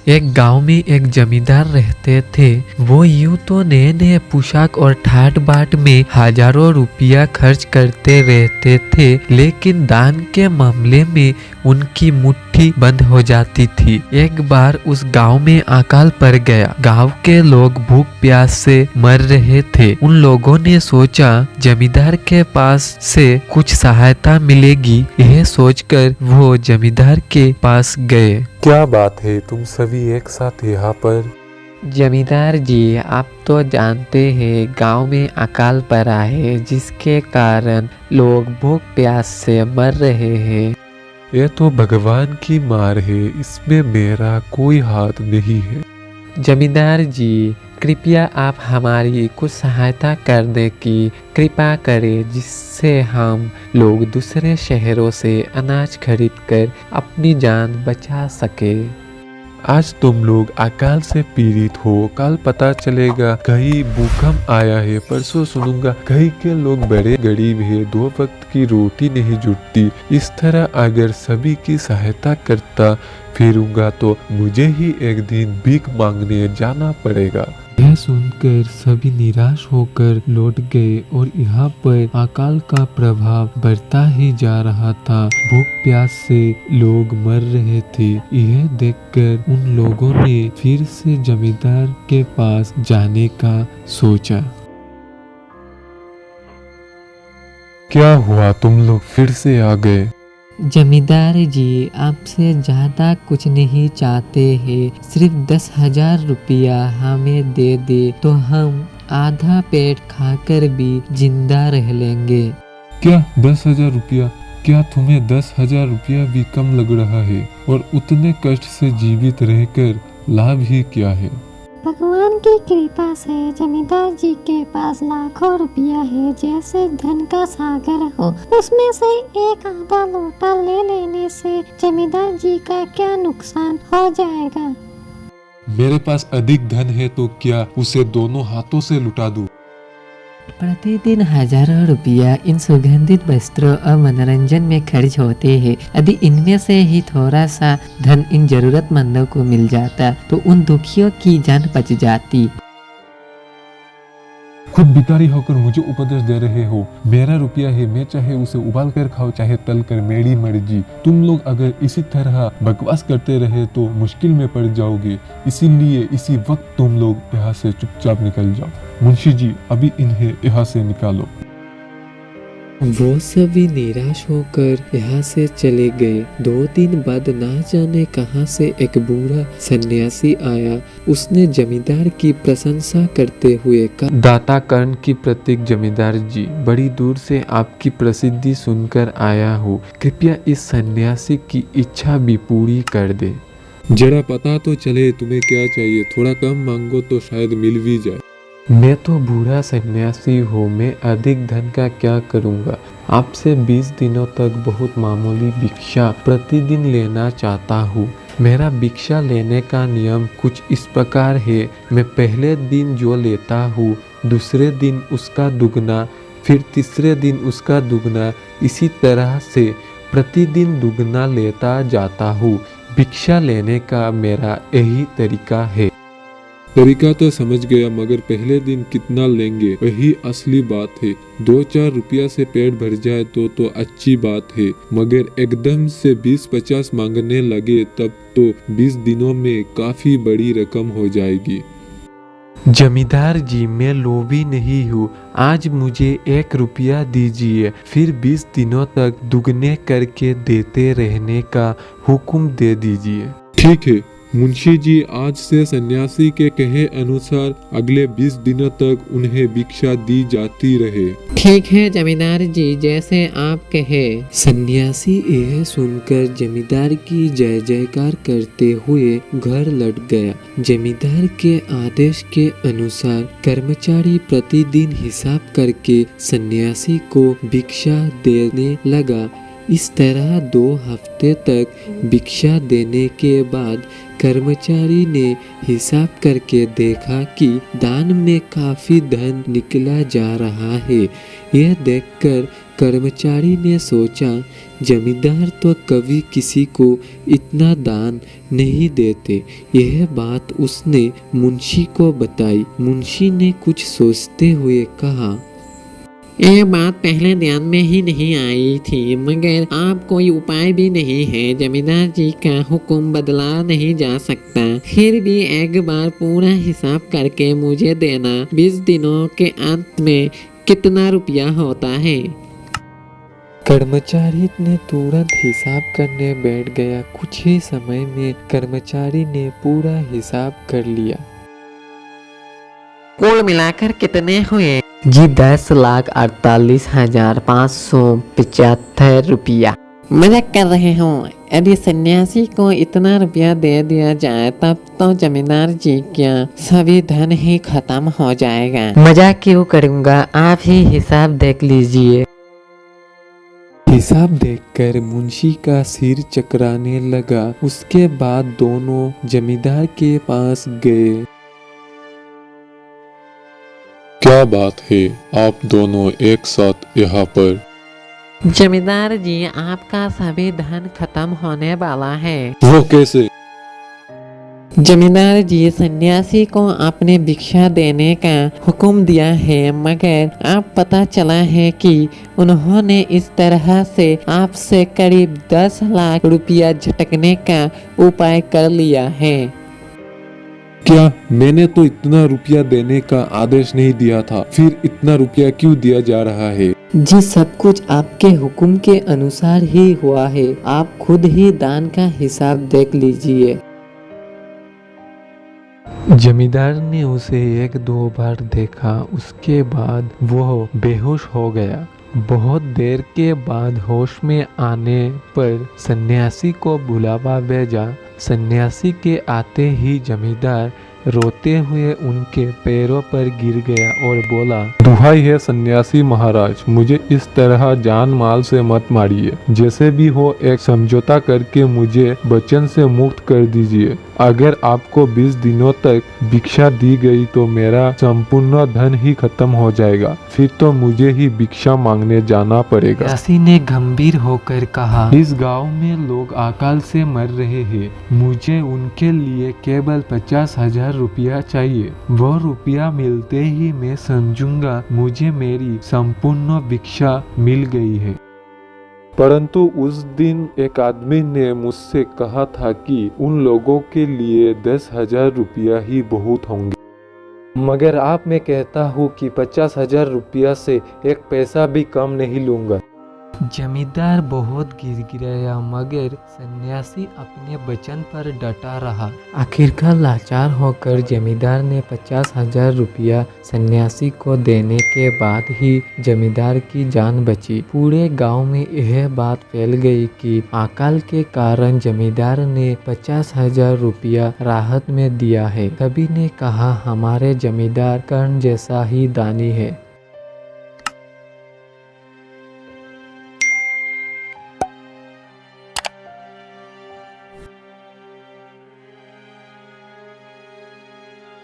एक गांव में एक जमींदार रहते थे। वो यूं तो नए नए पोशाक और ठाट बाट में हजारों रुपया खर्च करते रहते थे, लेकिन दान के मामले में उनकी मुट्ठी बंद हो जाती थी। एक बार उस गांव में अकाल पड़ गया। गांव के लोग भूख प्यास से मर रहे थे। उन लोगों ने सोचा जमींदार के पास से कुछ सहायता मिलेगी। यह सोचकर वो जमींदार के पास गए। क्या बात है, तुम सभी एक साथ यहाँ पर? जमींदार जी, आप तो जानते हैं गांव में अकाल पड़ा है, जिसके कारण लोग भूख प्यास से मर रहे हैं। यह तो भगवान की मार है, इसमें मेरा कोई हाथ नहीं है। जमींदार जी, कृपया आप हमारी कुछ सहायता करने की कृपा करें, जिससे हम लोग दूसरे शहरों से अनाज खरीदकर अपनी जान बचा सके। आज तुम लोग अकाल से पीड़ित हो, कल पता चलेगा कहीं भूकंप आया है, परसों सुनूंगा कहीं के लोग बड़े गरीब है, 2 वक्त की रोटी नहीं जुटती। इस तरह अगर सभी की सहायता करता फिरूंगा तो मुझे ही एक दिन भीख मांगने जाना पड़ेगा। यह सुनकर सभी निराश होकर लौट गए और यहाँ पर अकाल का प्रभाव बढ़ता ही जा रहा था। भूख प्यास से लोग मर रहे थे। यह देखकर उन लोगों ने फिर से जमींदार के पास जाने का सोचा। क्या हुआ, तुम लोग फिर से आ गए? जमींदार जी, आपसे ज्यादा कुछ नहीं चाहते हैं, सिर्फ 10,000 रुपया हमें दे दे तो हम आधा पेट खाकर भी जिंदा रह लेंगे। क्या 10,000 रुपया? क्या तुम्हें 10,000 रुपया भी कम लग रहा है? और उतने कष्ट से जीवित रहकर लाभ ही क्या है? भगवान की कृपा से जमींदार जी के पास लाखों रुपया है, जैसे धन का सागर हो। उसमें से एक आधा लोटा ले लेने से जमींदार जी का क्या नुकसान हो जाएगा? मेरे पास अधिक धन है तो क्या उसे दोनों हाथों से लुटा दूं? प्रतिदिन हजारों रुपया इन सुगंधित वस्त्रों और मनोरंजन में खर्च होते हैं। यदि इनमें से ही थोड़ा सा धन इन जरूरतमंदों को मिल जाता तो उन दुखियों की जान बच जाती। खुद भिखारी होकर मुझे उपदेश दे रहे हो। मेरा रुपया है, मैं चाहे उसे उबाल कर खाओ चाहे तल कर, मेरी मर्जी। तुम लोग अगर इसी तरह बकवास करते रहे तो मुश्किल में पड़ जाओगे। इसीलिए इसी वक्त तुम लोग यहाँ से चुपचाप निकल जाओ। मुंशी जी, अभी इन्हें यहाँ से निकालो। वो सभी निराश होकर यहाँ से चले गए। 2 दिन बाद ना जाने कहाँ से एक बूढ़ा सन्यासी आया। उसने जमींदार की प्रशंसा करते हुए कहा, दाता कर्ण की प्रतीक जमींदार जी, बड़ी दूर से आपकी प्रसिद्धि सुनकर आया हूँ। कृपया इस सन्यासी की इच्छा भी पूरी कर दे। जरा पता तो चले तुम्हें क्या चाहिए, थोड़ा कम मांगो तो शायद मिल भी जाए। मैं तो बूढ़ा सन्यासी हूँ, मैं अधिक धन का क्या करूँगा। आपसे 20 दिनों तक बहुत मामूली भिक्षा प्रतिदिन लेना चाहता हूँ। मेरा भिक्षा लेने का नियम कुछ इस प्रकार है, मैं पहले दिन जो लेता हूँ दूसरे दिन उसका दुगना, फिर तीसरे दिन उसका दुगना, इसी तरह से प्रतिदिन दुगना लेता जाता हूँ। भिक्षा लेने का मेरा यही तरीका है। तरीका तो समझ गया, मगर पहले दिन कितना लेंगे वही असली बात है। 2-4 रुपया से पेट भर जाए तो अच्छी बात है, मगर एकदम से 20-50 मांगने लगे तब तो 20 दिनों में काफी बड़ी रकम हो जाएगी। जमींदार जी, मैं लोभी नहीं हूँ। आज मुझे 1 रुपया दीजिए, फिर 20 दिनों तक दुगने करके देते रहने का हुक्म दे दीजिए। ठीक है मुंशी जी, आज से सन्यासी के कहे अनुसार अगले 20 दिनों तक उन्हें भिक्षा दी जाती रहे। ठीक है जमींदार जी, जैसे आप कहे। सन्यासी यह सुनकर जमींदार की जय जयकार करते हुए घर लौट गया। जमींदार के आदेश के अनुसार कर्मचारी प्रतिदिन हिसाब करके सन्यासी को भिक्षा देने लगा। इस तरह 2 हफ्ते तक भिक्षा देने के बाद कर्मचारी ने हिसाब करके देखा कि दान में काफी धन निकला जा रहा है। यह देखकर कर्मचारी ने सोचा, जमींदार तो कभी किसी को इतना दान नहीं देते। यह बात उसने मुंशी को बताई। मुंशी ने कुछ सोचते हुए कहा, ये बात पहले ध्यान में ही नहीं आई थी, मगर आप कोई उपाय भी नहीं है। जमींदार जी का हुक्म बदला नहीं जा सकता। फिर भी एक बार पूरा हिसाब करके मुझे देना। 20 दिनों के अंत में कितना रुपया होता है? कर्मचारी ने तुरंत हिसाब करने बैठ गया। कुछ ही समय में कर्मचारी ने पूरा हिसाब कर लिया। कुल मिलाकर कितने हुए? जी 10,48,575 रुपया। मजाक कर रहे हो? यदि सन्यासी को इतना रुपया दे दिया जाए तब तो जमींदार जी क्या सभी धन ही खत्म हो जाएगा। मजाक क्यों करूँगा, आप ही हिसाब देख लीजिए। हिसाब देखकर मुंशी का सिर चकराने लगा। उसके बाद दोनों जमींदार के पास गए। क्या बात है, आप दोनों एक साथ यहाँ पर? जमींदार जी, आपका सभी धन खत्म होने वाला है। वो कैसे? जमींदार जी, सन्यासी को आपने भिक्षा देने का हुक्म दिया है, मगर आप पता चला है कि उन्होंने इस तरह से आपसे करीब 10 लाख रुपया झटकने का उपाय कर लिया है। क्या? मैंने तो इतना रुपया देने का आदेश नहीं दिया था, फिर इतना रुपया क्यों दिया जा रहा है? जी सब कुछ आपके हुक्म के अनुसार ही हुआ है। आप खुद ही दान का हिसाब देख लीजिए। जमींदार ने उसे 1-2 बार देखा। उसके बाद वो बेहोश हो गया। बहुत देर के बाद होश में आने पर सन्यासी को बुलावा भेजा। सन्यासी के आते ही जमींदार रोते हुए उनके पैरों पर गिर गया और बोला, दुहाई है सन्यासी महाराज, मुझे इस तरह जान माल से मत मारिए। जैसे भी हो एक समझौता करके मुझे वचन से मुक्त कर दीजिए। अगर आपको 20 दिनों तक भिक्षा दी गई तो मेरा संपूर्ण धन ही खत्म हो जाएगा। फिर तो मुझे ही भिक्षा मांगने जाना पड़ेगा। सन्यासी ने गंभीर होकर कहा, इस गांव में लोग अकाल से मर रहे हैं। मुझे उनके लिए केवल 50,000 रुपया चाहिए। वो रुपया मिलते ही मैं समझूंगा मुझे मेरी संपूर्ण भिक्षा मिल गई है। परंतु उस दिन एक आदमी ने मुझसे कहा था कि उन लोगों के लिए 10,000 रुपया ही बहुत होंगे। मगर आप मैं कहता हूँ कि 50,000 रुपया से एक पैसा भी कम नहीं लूंगा। जमींदार बहुत गिड़गिड़ाया, मगर सन्यासी अपने वचन पर डटा रहा। आखिरकार लाचार होकर जमींदार ने 50,000 रुपया सन्यासी को देने के बाद ही जमींदार की जान बची। पूरे गांव में यह बात फैल गई कि अकाल के कारण जमींदार ने 50,000 रुपया राहत में दिया है। सभी ने कहा, हमारे जमींदार कर्ण जैसा ही दानी है।